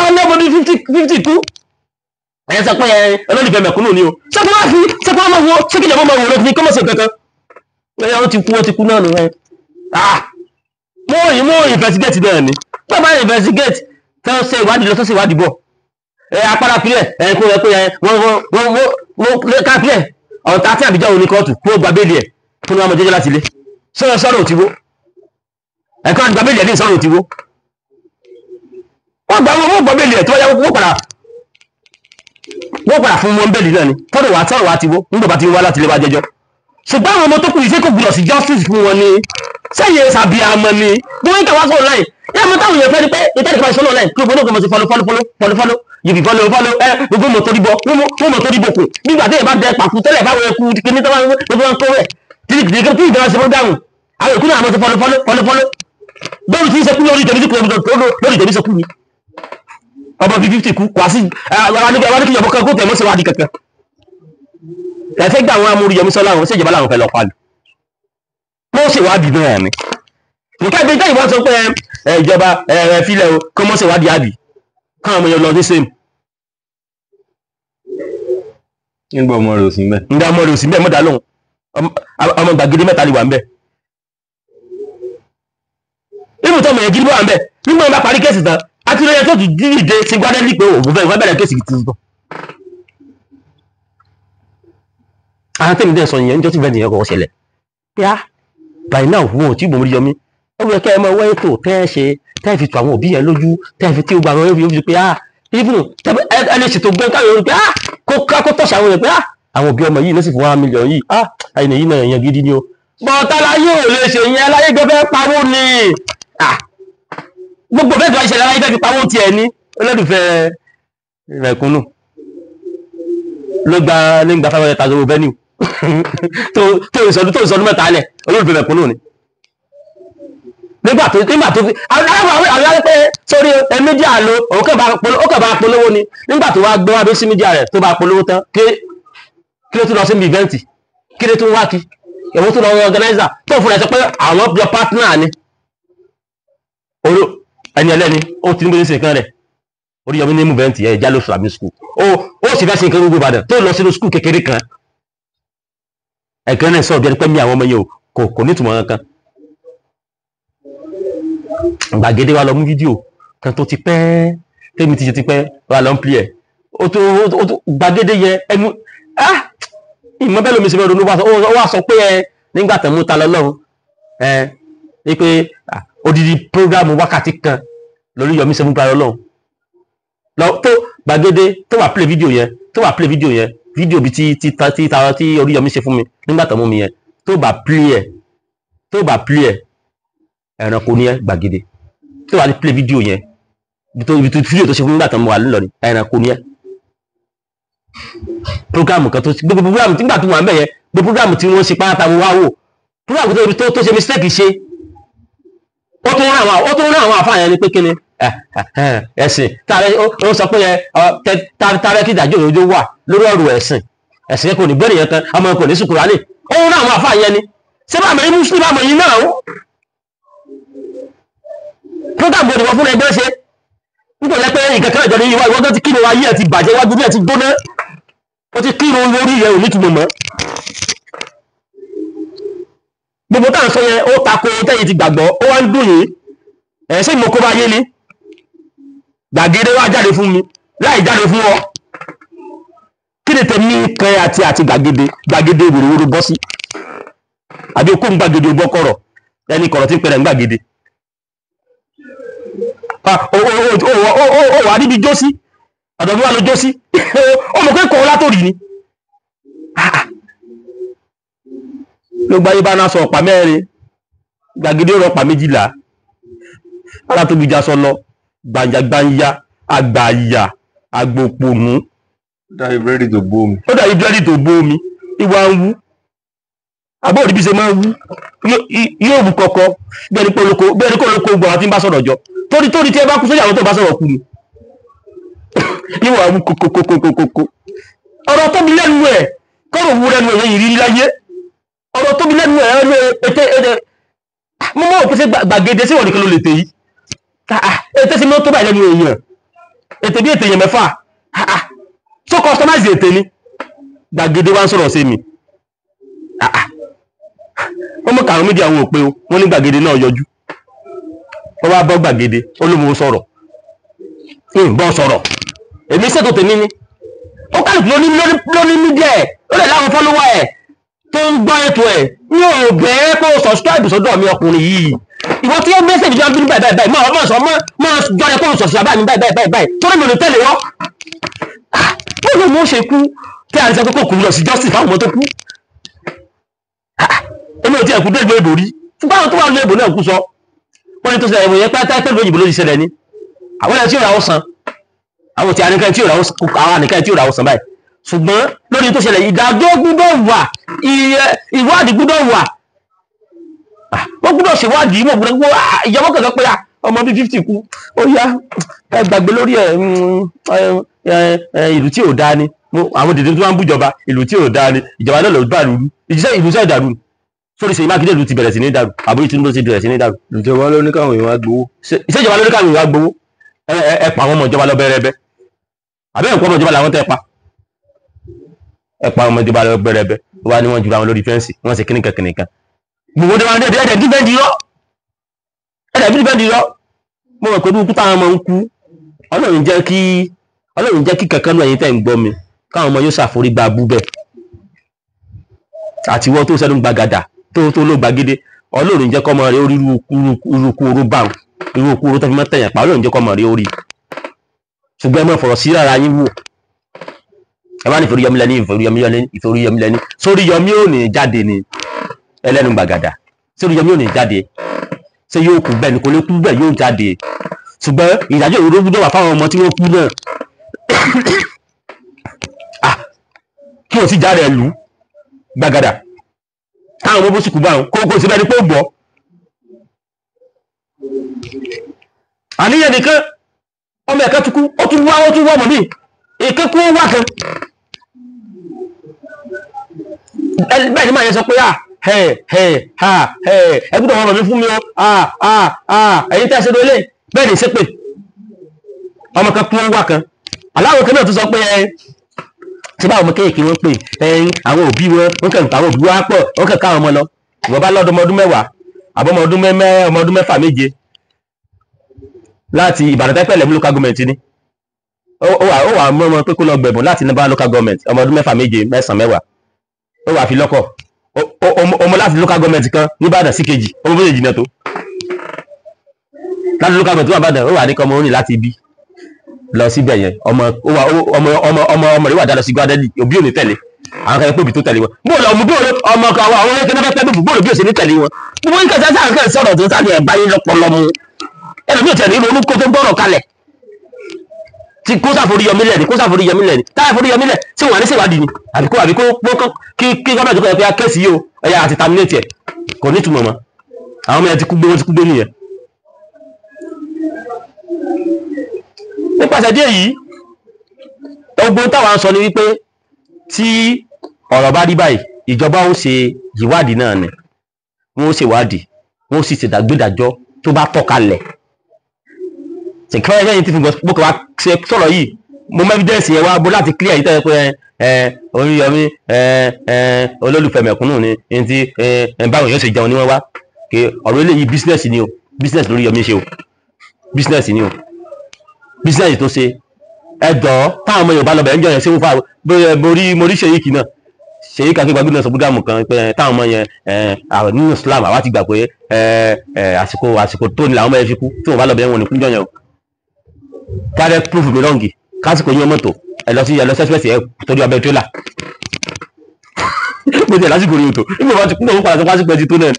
ọlọ́mọdé 50 kú ẹ̀yẹ sọ pé olólùfẹ́ mẹ̀kúnnù ni o sẹ́kọ̀ máa fi sẹ́kọ̀ máa wo sẹ́kìjà máa wo lókùnrin kọ́mọ̀sẹ̀ kankan ẹ̀yẹ wọ́n ti kú náà nù ẹ̀ mo investigate náà ni bàbá investigate tó ṣe ìwádìí lọ tó ṣe ìwádìí bọ̀ apára pilẹ̀ kó yẹ pé wọ́n ká pilẹ̀ ọ̀tá tí àbíjá òní kóòtù kó gba béèlì ẹ̀ fún ní wọn jẹ́jẹ́ láti ilé sọ̀rọ̀ òtíwó ẹ̀kọ́ àti gba béèlì ẹ̀ ní sọ̀rọ̀ òtíwó wọ́n gba béèlì ẹ̀ tó wáyé wọ́n padà fún wọn bẹ́ẹ̀lì náà ni tọ́rọ̀ wá ti wó nígbà bá ti wá láti ilé wa jẹjọ́ ṣùgbọ́n àwọn ọmọ tó kù ìṣe kò gbúdọ̀ sí justice fún wọn ni sẹ́yìn sàbí àmọ́ ni bí wọ́n ń kàwá sọ̀rọ̀ láì yá mo táwọn èèyàn fẹ́ ni pé ìtẹ́lẹ̀ kan ìṣọ́nà láì kí gbogbo náà ti follow yìí follow gbogbo mọ̀ torí bọ̀ wọ́n mọ̀ torí bọ̀ kù nígbà tí ìbá dẹ pàkú tẹ́lẹ̀ báwọn ẹkú kíní tó wọ́n kó rẹ̀ tí ìjọba ṣe fún dáhùn àwọn ìkú náà ti follow bọ́ọ̀lù tí ń sekú lórí tẹ̀mí sekú ni ọmọ bíi 50 kú kwá sí àwọn oníkìyàwó kan kó tẹ̀ mọ́ sí wádìí kankan ẹ̀fẹ́ gbà àwọn amúrí Yọmí Sọ́lá àwọn ṣèjọba láwọn fẹ́ lọ pàlù mọ́ sí wádìí náà ni nǹkan ibi tẹ́yìn wọ́n sọ pé ìjọba ẹ̀fílẹ̀ o kọ́ mọ́ sí wádìí àbí káwọn ọmọ yẹn lọ sí same. nígbà ọmọ rẹ̀ ò sí mbẹ́. nígbà ọmọ rẹ̀ ò sí mbẹ́ mọ́dà lóhùn ọmọ gbàgede mẹ́ta lè wà mbẹ́. ibùtọ́ ọmọ yẹn gidi bọ́ wà mbẹ́ nígbà wọn bá parí kéèsì tán àti lóye tó ti dìde sí gbádẹ́lì pé òògùn fẹ́ bẹ̀rẹ̀ kéèsì ti bọ̀. àwọn tèmi dẹ́ sọ yẹn níjọ́ tí bẹ́ẹ̀ nìyẹn kọ́ ṣẹlẹ̀ yá by now wọn ò tí gbòmìnir Yọmí ó yẹ kẹ́ ẹ mọ wáyé tó tẹ́ ẹ ṣe tẹ́ ẹ fi tu àwọn òbí yẹn lójú tẹ́ ẹ fi tí ó gba àwọn ẹbí fi pé ibùdó ẹ lè ṣètò gbẹ́ káyọ̀ rí pé kó tọ̀ṣà àwọn yẹn pé àwọn òbí ọmọ yìí ló sì fún 1 million yìí àyìn èyí náà yẹn gidi ni o bọ́ọ̀tàlá yóò lè ṣe yẹn aláyé gbẹ́fẹ́ pawó ni gbogbo bẹ́ẹ̀ tó ṣẹlẹ̀ aláyé gbẹ́ fi pawó tiẹ̀ ní olólùfẹ́ mẹ̀kúnnù ló gba nígbà 500,000 venue tó ìsọdún mẹ́ta alẹ̀ olólùfẹ́ mẹ̀kúnnù ni nígbà tó fi àwọn pé sórí mídíà lo ó kàn bá polówó ni nígbà tó wá gbé wá bí sí mídíà rẹ̀ tó bá polówó tán kí ló tún lọ sí ìvẹ́ǹtì kí ló tún wá kí èwo tún lọ organizer tó fún ẹ sọ pé àwọn your partner ni ẹni ẹlẹ́ni ó ti ní bó ṣe nǹkan rẹ̀ orí Yọmí ní mú ìvẹ́ǹtì ẹ̀ jálò Islamic school ó sì fẹ́ ṣe nǹkan gbogbo Ìbàdàn tó lọ sínú school kékeré kan ẹ̀kan náà sọ̀rọ̀ bí ẹni pé mi àwọn ọmọ yẹn kò ní ìtumọ̀ kankan gbàgede wa lọ mú fídíò kan tó ti pẹ́ tẹ́mi ti ṣe ti pẹ́ wa lọ ń pè ẹ̀ ó tó gbàgede yẹ ẹnu ìmọ̀ bẹ́ẹ̀ lómi sí mẹ́rin ó wá sọ pé nígbà tẹ̀ mú ta lọ́lọ́run ní pé odidi prógrámù wákàtí kan lórí Yọmí ṣe mú ta lọ́lọ́run tó gbàgede tó wà play fídíò yẹn fídíò bí tí orí Yọmí ṣe fún mi nígbà tẹ̀ mú mi yẹn tó bá play ẹ̀ ẹranko ní ẹ gbàgede tí wàá ní play fídíò yẹn ibi tó fídíò tó ṣe fún nígbà tán mo wà lọ́rin ẹranko ní ẹ programu kan tó gbogbo programu tí gbà tó wà ń bẹ̀ yẹn gbogbo programu tí wọ́n ṣe pátá mo wá wò programu tó ṣe mistake ṣe ó tún rán àwọn àfáà yẹn ni pé kíni ẹ̀sìn tààrẹ ó sọ pé tààrẹ kí ìdájọ́ òjò wà lórí ọ̀rọ̀ ẹ̀sìn kò ní gbẹ́rẹ̀ yẹn kan ọmọ kò ní sùkúrà ní ó rán àwọn àfáà yẹn ni ṣé bá mẹ́rin muslim àmọ̀ yìí náà programu òdìwọ̀ fún ẹgbẹ́ ṣe nítorí pé ìkẹ̀kẹ́ ìjọ ní ìwà ìwọ́gán ti kírun ayé ẹ̀ ti bàjẹ́ wájú bí ẹ̀ ti gbóná ó ti kírun lórí rẹ̀ ò nítumọ̀ mọ́ gbogbo táà ń sọ yẹn ó tako tẹ́yìn ti gbàgbọ́ ó wá ń dùn yìí ẹ̀ṣẹ́ ìmọ̀kó bá yé ni gbàgede wá jáde fún mi láì jáde fún ọ kí ni tẹ̀mí kan àti gbàgede wòrowòro bọ́ sí àbí okó ń gbàgede bọ́ kọ̀rọ̀ ẹni kọ̀rọ̀ tí ń pẹ̀rẹ̀ ń gbàgede ó wà níbi jó sí ọ̀dọ̀ bí wà ló jó sí ó mọ̀ pé kọ̀ látòrí ni ló gbáyé bá náà sọ ọ̀pá mẹ́rin gbàgede ọ̀pá 12 alátóbijá sọ lọ gbàǹjàgbàǹyà àgbàyà àgbòpònú ó dàbí búrẹ́dì tó bó omi. ó dàbí búrẹ́dì tó bó omi ìwà ń wú àbọ̀ òdìbí ṣe máa ń wú yóò wú kọ̀kọ́ bẹ́ẹ̀ni kó lóko gbọ́ àwọn tí ń bá sọ̀rọ̀ jọ torí tí ẹ bá kú sójà àwọn tó bá sọ̀rọ̀ kú ni yíwọ̀ àwọn kòkòkòkòkò ọ̀rọ̀ tóbi lẹ́nu ẹ̀ kọ́rọ̀ wú lẹ́nu ẹ̀ yìí rí láyé ọ̀rọ̀ tóbi lẹ́nu ẹ̀ ètè mọ́ òpin sí gbàgede sí ìwọ̀nìkan ló lè tè yìí ètè sí mọ́ tó bá lẹ́nu èèyàn ètè bí ètè èèyàn mẹ́fà so customize ètè ni gbàgede wá ń sọ̀rọ̀ sí mi wọ́n mọ̀ kàwọn méjì àwọn òpin wọ́n ní gbàgede náà yọjú wọ́n wá bọ́ gbàgede olómo sọ̀rọ̀ bọ́ sọ̀rọ̀ èmi ṣètò tèmi ni ó kálùkù lóní mídíà ẹ̀ ó lè láwọn fọ́lọ́wọ́ ẹ̀ tó ń gbọ́ ètò ẹ̀ ní òbẹ̀ẹ́ kó subscribe sọ́dọ̀ mi ọkùnrin yìí ìwọ tí ó mẹ́sẹ̀ ìjọba bí báyìí mọ́ sọ mọ́ jọrẹ kó sọ̀sọ̀ àbá mi báyìí tó rí mi ò ní tẹ̀lé wọ́n bó ló mọ́ ṣe kú tí a ń sọ pé kò kú lọ sí justice fáwọn ọmọ tó kú èmi ò tí ẹ̀kú dé ìlú èbò rí fún báwọn tó wà ní èbò náà kú sọ wọ́n ní tó ṣẹlẹ̀ ìwòye pátá pẹ̀lú òyìnbó ló ti ṣẹlẹ̀ ní àwọn ẹni tí ò ra ó san àwọn tí àníkẹ́ tí ò ra ó san báyìí ṣùgbọ́n lórí tó ṣẹlẹ̀ ìdájọ́ gbúdọ̀ wà ìwádìí gbúdọ̀ wà wọ́n gbúdọ̀ ṣèwádìí mọ̀ gbúdọ̀ ìjọba kẹ̀kẹ́ pé ọmọ bí 50 kú ó yá ẹ gbàgbé lórí ìlú tí ò dáa ni àwọn dèdè tó wá ń bújọba ìlú tí ò dáa ni ìjọba náà lọ bá lùlù ìlú sẹ́ ìdàrú sórí Ṣèyí Mákindé ìlú ti bẹ̀rẹ̀ sí ní dàrú àbúrò Tinubu ti bẹ̀rẹ̀ sí ní dàrú. ìjọba ló ní káwọn èèyàn wá gbowó. ìṣèjọba ló ní káwọn èèyàn wá gbowó ẹ pa àwọn ọmọ ìjọba lọ bẹ̀rẹ̀bẹ̀ àbẹ́ ẹ̀kọ́ ọmọ ìjọba làwọn tẹ́ pa ẹ pa ọmọ ìjọba lọ bẹ̀rẹ̀bẹ̀ wá ní wọ́n jura wọn lórí fẹ́ǹsì wọ́n ṣe kíníkan gbogbo dé wọn ẹ̀dẹ̀ dífẹ́ǹdì yọ mo rò pé bí kúta àwọn ọmọ ń kú Ọlọ́run jẹ́ kí kankan náà ẹ̀yin tẹ́ ń gbọ́ mi káwọn ọmọ yóò ṣàforí gba abú bẹ́ẹ̀ àti wọ́n tó sẹ́nu gbàgàdà tó ló gbàgede Ọlọ́run jẹ́ kọ́mọ rẹ̀ orí irúkú oró báwọn irúkú oró tó fi mọ́ tẹ̀yàn pa Ọlọ́run jẹ́ kọ́mọ rẹ̀ orí ṣùgbọ́n ẹ mọ̀ fọ̀rọ̀ sí rárá yín wò ẹ bá ní ìforíyọmí lẹ́ni sóríyọmí ò ní jáde ni ẹlẹ́nu gbàgàdà sóríyọmí ò ní jáde ṣé yóò kú bẹ́ẹ̀ ni kò lè kú bẹ́ẹ̀ yóò jáde ṣùgbọ́n ìdájọ́ òru gbọ́dọ̀ wà fáwọn ọmọ tí wọ́n kú náà kí wọ́n sì jáde ẹ̀lú gbàgàdà táwọn ọmọ bó sì kú báwọn kó sí bẹ́ẹ̀ ni pé ó gbọ́ àníyàn nìkan ọmọ ẹ̀kẹ́ tukú ó tún wá ọmọ mi èké kú wá kan bẹ́ẹ̀ ni máa yẹ sọ pé ẹgbùdọ̀ wọn mi fún mi ẹ̀yin tẹ́ ṣe lólé bẹ́ẹ̀ ni ṣépè ọmọ kan kú wá kan aláwọ̀ kan náà tún sọ pé tí báwọn ọmọ kéèkì wọn pè àwọn òbí wọn kàn àwọn òbí wọn pọ̀ wọn kàn káwọn ọmọ lọ ìwọ bá lọ́dọ̀ ọmọ ọdún 10 àbọ̀ ọmọ ọdún 6 7 láti Ìbàdàn tẹ́pẹ̀lẹ̀ mú local government ni ó wà mọ́ ọmọ pé kó lọ gbẹ̀bùn láti níbà local government ọmọ ọdún 6 7 9 10 ó wà fi lọ́kọ̀ ọmọ láti local government kan níbàdàn sí kejì ọmọ méjèèjì náà tó láti local government wà bàdàn ó wà ní kọmọ orin láti ibi lọ síbẹ̀ yẹn ọmọ rẹ̀ wà dáadọ́ sí gbádẹ́lì òbí ò ní tẹ̀lé àwọn kan pòbí tó tẹ̀lé wọn bóòlù ọmọ bóòlù ọmọ kan àwọn ẹgbẹ́ náà fẹ́ pẹ́ bóòlù bí ò sí ní tẹ̀lé wọn gbogbo nǹkan sáà nǹkan sọ̀rọ̀ tó sáré ẹ̀ báyé lọ́pọ̀lọ́ mu ẹlòmíì tẹ̀lé ìlú olúkó tó gbọ́rọ̀ kalẹ̀ tí kó sáforí yọmí lẹ̀ ní kó sáforí yọmí lẹ̀ ní táyà forí yọmí lẹ̀ tí wọ́n ní ṣèwádìí ni àbí kó kí gọ́ọ̀mẹ̀ntì kọ́ ẹ pé akẹ́sì yìí o ẹ̀yà àti terminate ẹ̀ kò ní ìtumọ̀ mọ́ àwọn ọmọ yẹn ti kú gbé nìyẹn. nípasẹ̀ díẹ̀ yìí ogun táwa sọ ni wípé tí ọ̀rọ̀ bá rí báyìí ìjọba ó ṣe ìwádìí náà ni wọ́n ó ṣèwádìí wọ́n ó sì ṣèdàgbédàjọ́ tó bá tọ́kalẹ̀ ṣèkẹ́rẹ́ lẹ́yìn tí fúnbọ̀ gbọ́kọ̀ wá ṣe sọ̀rọ̀ yìí mo mọ evidence yẹn wá bó láti clear yìí tẹ́lẹ̀ pé Oríyọmí olólùfẹ́ mẹ̀kúnnù ni ní ti báwọn èèyàn ṣe jẹun ní wọ́n wá kí ọ̀rọ̀ eléyìí business ni o business lórí Yọmí ṣe o business ni o business tó ṣe ẹjọ́ táwọn ọmọ Yorùbá lọ́bẹ̀ ẹjọ́ yẹn ṣe ń fa borí ṣèyíkì náà ṣèyíkì àti gbàgbé náà sọ búdàmù kan pé táwọn ọmọ yẹn nínú Islam àwa ti gbà pé àsìkò tó ní làwọn ọmọ yẹn fi kú tí wọ́n bá lọ́bẹ̀ wọn ní kúnjọ́ yẹn o kárẹ́ proof mi lọ́ngì kásìkò yín mọ́tò ẹ lọ sí ẹsẹ̀sì ẹ torí abẹ́ tírélà mo ti ẹ̀ lásìkò rí òtò nígbà bá ti kú náà ó padà tó pásìkò ẹ ti tó náà ni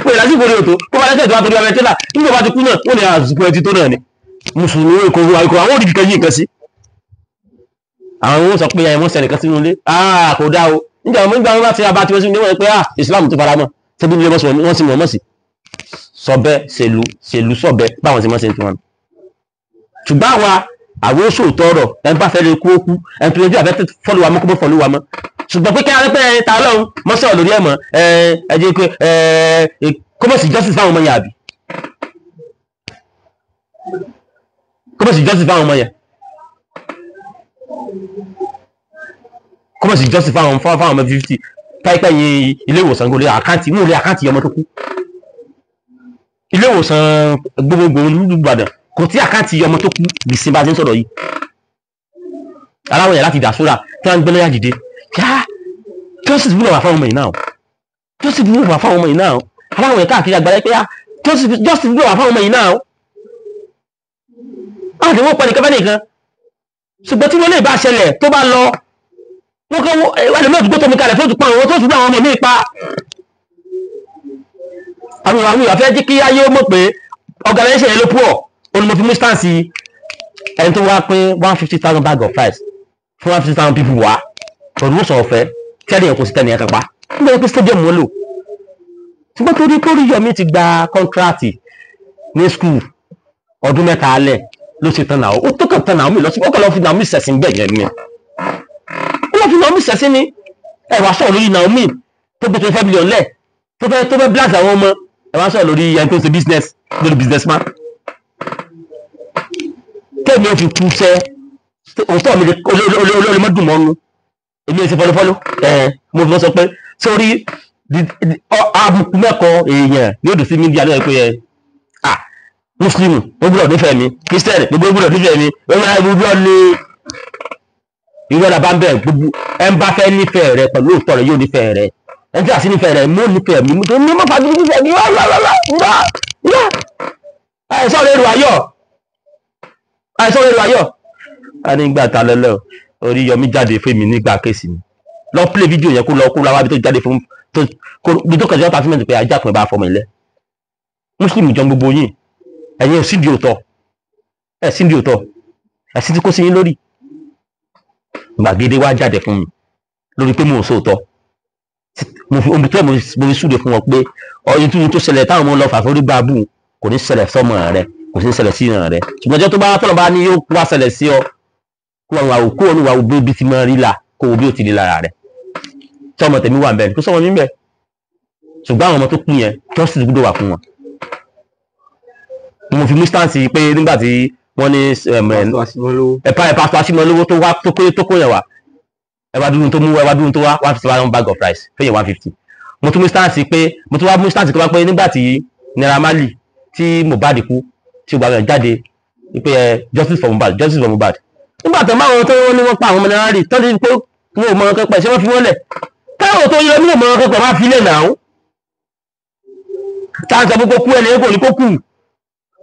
mo ẹ̀ lásìkò rí òtò tó bá lẹ́sẹ̀ tó bá torí abẹ́ tírélà nígbà bá ti kú náà ó ní àsìkò ẹ ti tó náà ni mùsùlùmí èkó àwọn òdìdí kan yí nǹkan sí àwọn ohun sọ pé ẹ mọ́ sẹ́nìkan sínú ilé kò dá o nígbà wọn bá ti abá tí wọ́n sí ní wọ́n pé Islam tó fara mọ́ tẹ́bí nílé wọ́n sì mọ̀ sí sọ́bẹ́ ṣèlú sọ́bẹ́ báwọn ti mọ́ sí ti wọn ṣùgbọ́n àwọn oṣù tọrọ ẹni bá fẹ́ lè kú ókú ẹni tó lójú àfẹ́ fọ́lù wa mọ́ kó bó fọ́lù wa mọ́ ṣùgbọ́n pé kí á pẹ́ ta lọ́hùn mọ́ sọ̀rọ̀ lórí ẹ̀mọ́ ẹ̀jẹ̀ pé kó mọ̀ sí justice fáwọn ọmọ yẹn àbí kó mọ̀ sí justice fáwọn ọmọ yẹn kó mọ̀ sí justice fáwọn ọmọ 50 táìpẹ́ yìí ilé ìwòsàn gbọ́dọ̀ àkáǹtì mú orí àkáǹtì ọmọ tó kú ilé ìwòsàn gbogbogbò Ìbàdàn kò tí àkáǹtì ọmọ tó kú bí sí bá ti ń sọ̀rọ̀ yìí aláwọ̀ yẹn láti dàsúrà tí wọ́n ń gbẹ́lẹ́yà dìde kíá justice wúlò wà fáwọn ọmọ yìí náà justice wúlò wà fáwọn ọmọ yìí náà aláwọ̀ yẹn káàkiri àgbáyé pé justice wúlò wà fáwọn ọmọ yìí náà láti wọ́n pẹ́ nìkan fẹ́ nìkan ṣùgbọ́n tí wọ́n lè bá ṣẹlẹ̀ tó bá lọ wọ́n kọ́ wọ́n lè tó mi kalẹ̀ fún òtún pa àwọn tó ṣùgbọ́n àwọn ọmọ mi pa àwọn ìwà fẹ́ jí kí ayé ó mọ̀ pé organisation yẹn ló pọ̀ olùmọ̀ fi mú stance ẹni tó wá pé 150,000 bag of rice fún 150,000 people wá ọdún sọ ọ̀fẹ́ tí ẹni ẹ̀kọ́ sí tẹ́ni ẹ̀kan pa nígbà pé stadium wọn lò ṣùgbọ́n torí pé Oríyọmí ti gba contract ní school ọdún mẹ́ta alẹ́ ló ṣe tán náà ó tó kàn tán náà mi lọ sí ọkọ̀ lọ fi Naomi sẹ̀sìn bẹ́ẹ̀ yẹn ni ó lọ fi Naomi sẹ̀sìn ni ẹ̀wà sọ̀rọ̀ lórí Naomi tó gbé 25 million lẹ̀ tó fẹ́ blast àwọn ọmọ ẹ̀wà sọ̀rọ̀ lórí ẹni tó ń ṣe business lórí businessman tẹ́mi ò fi kú sẹ́ òótọ́ mi olórí mọ́dún mọ́nu èmi ò sì fọlọ́fọlọ́ mo fi sọ pé sórí àbùkù mẹ́kọ̀ọ́ èèyàn ní òdù sí mídíà lọ́wọ́ pé Muslim ó gbọ́dọ̀ nífẹ̀ẹ́ mi Christian gbogbo gbọ́dọ̀ nífẹ̀ẹ́ mi ọmọ ìgbọ́dọ̀ lé ìwé ọ̀nà bá ń bẹ̀ gbogbo ẹ̀ ń bá fẹ́ nífẹ̀ẹ́ rẹ pẹ̀lú òótọ́ rẹ yóò nífẹ̀ẹ́ rẹ ẹ̀ ń tí a sì nífẹ̀ẹ́ rẹ mo nífẹ̀ẹ́ mi mo tó ní mọ́ fàájú nífẹ̀ẹ́ mi wá àìsàn èrò ayọ̀ a ní gbà ta lọ́lọ́ Oríyọmí jáde fún mi nígbà kéèsì ni lọ play fídíò yẹn kó lọ kó láwá bí tó jáde fún bí tó kẹjọ́ tàfímẹ̀tì pé ajá pin bá fọmọ ilẹ̀ Muslim jọ gbogbo yìí ẹ̀yin ò sídìí òótọ́ ẹ̀sìn tí kò sí yín lórí gbàgede wá jáde fún mi lórí pé mo ò sóòótọ́ mo fi súre fún wọn pé ọyún tó ṣẹlẹ̀ táwọn ọmọ lọ fà fún orí báàbù kò ní ṣẹlẹ̀ sọ́mọ rẹ kò sí ṣẹlẹ̀ sí ìran rẹ̀ ṣùgbọ́n ọjọ́ tó bá tọ́lọ̀ bá ní yóò wá ṣẹlẹ̀ sí ọ kó àwọn àwòkó olúwa òbí bí ti máa rí là kó o bí ó ti rí lára rẹ̀ tí ọmọ tèmi wà ń bẹ̀ kó sọ́mọ mi ń bẹ̀ ṣùgbọ́n àwọn ọmọ tó kú yẹn justice gbọ́dọ̀ wà fún wọn. mo fi mú stance pé nígbà tí wọ́n ní pásítọ̀ Aṣímọlówó tó kó yẹn wá ẹwà dúró tó mú ẹwà dúró tó wá 151 bag of rice fẹ́yìn 150. mo tún mú stance pé nígbà tí Naira Marley tí Mohbad kú tí gbàgbé jáde wípé justice for Mohbad nígbà tó máa wọn tó ní wọ́n pa àwọn ọmọ náírà rí tọ́jú pé wọn ò mọ ọkọ pẹ̀ ṣé wọ́n fi wọ́n lẹ̀ káwọn tó yọ ní ò mọ ọkọ pẹ̀ máa fi lẹ̀ náà táǹsà gbogbo kú ẹni kò ní kó kù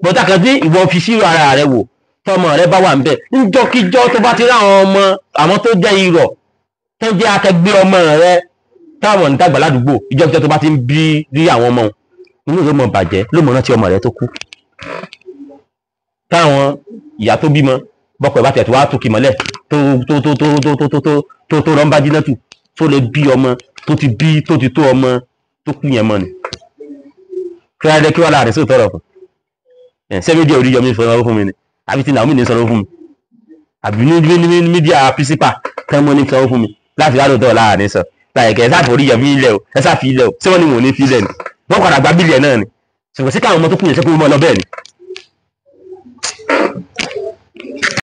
bọ́tà kan tí ìwọ fi sí ara rẹ wò tọmọ rẹ bá wà ń bẹ̀ níjọ́kíjọ́ tó bá ti rí àwọn ọmọ àwọn tó jẹ́ irọ́ tó jẹ́ akẹgbẹ́ ọmọ rẹ táwọn ń dàgbà ládùúgbò ìjọ́kíjọ́ tó bá ti ń bí rí àwọn ọmọ inú ló mọ bàjẹ́ ló mọ rántí ọmọ rẹ tó kú táwọn ìyá tó bímọ bọ́kọ̀ ẹ̀ bá tẹ̀ tó wá tó kì mọ́lẹ̀ tó rán bá jiná tù tó lè bí ọmọ tó ti tó ọmọ tó kú yẹn mọ́ ni kí wọ́n láàrin sí òtọ́rọ̀ fún ṣé mídíà Oríyọmí sanwó fún mi ni àbí tí Naomi ní sanwó fún mi àbí ní mídíà principal kan mọ́ ní sanwó fún mi láti rádò tọ́ láàrin sọ láìkẹ́ ẹ sáfì Oríyọmí ilẹ̀ o ẹ sáfì ilẹ̀ o ṣé wọ́n ní wọn ò ní fi ilẹ̀ ni wọ́n padà gba bílíẹ̀ náà ni ṣùgbọ́n sí káwọn ọmọ tó kú yẹn ṣe kó mọ́ lọ bẹ́ẹ̀ ni